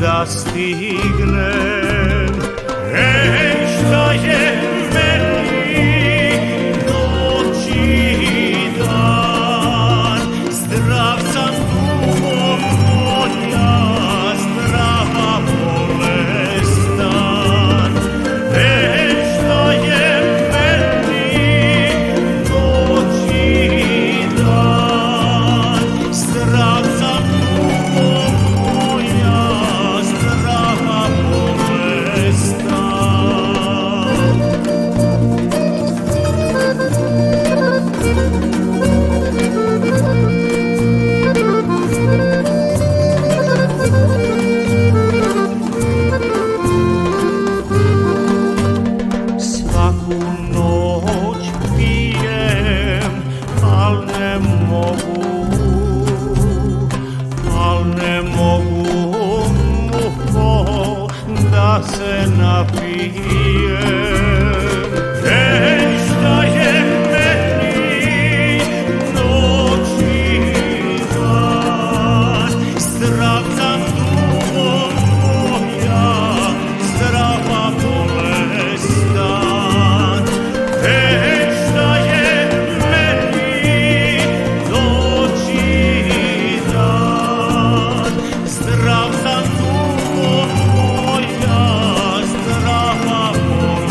da stignem. Ej, šta je meni noć i dan, zdrav sam dugo moja, zdrava bolestan. Ej, šta je meni noć i dan, zdrav sam dugo moja, zdrava bolestan. Svaku noć pijem, al ne mogu muho da se napijem. Ej, šta je meni noć i dan, zdrav sam dugo moja, zdrava bolestan. Ej, šta je meni noć i dan, zdrav sam dugo moja, zdrava bolestan.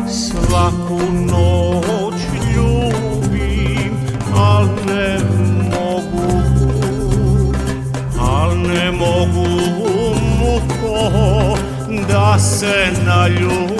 Svaku noć ljubim, al ne mogu muko da se naljubim.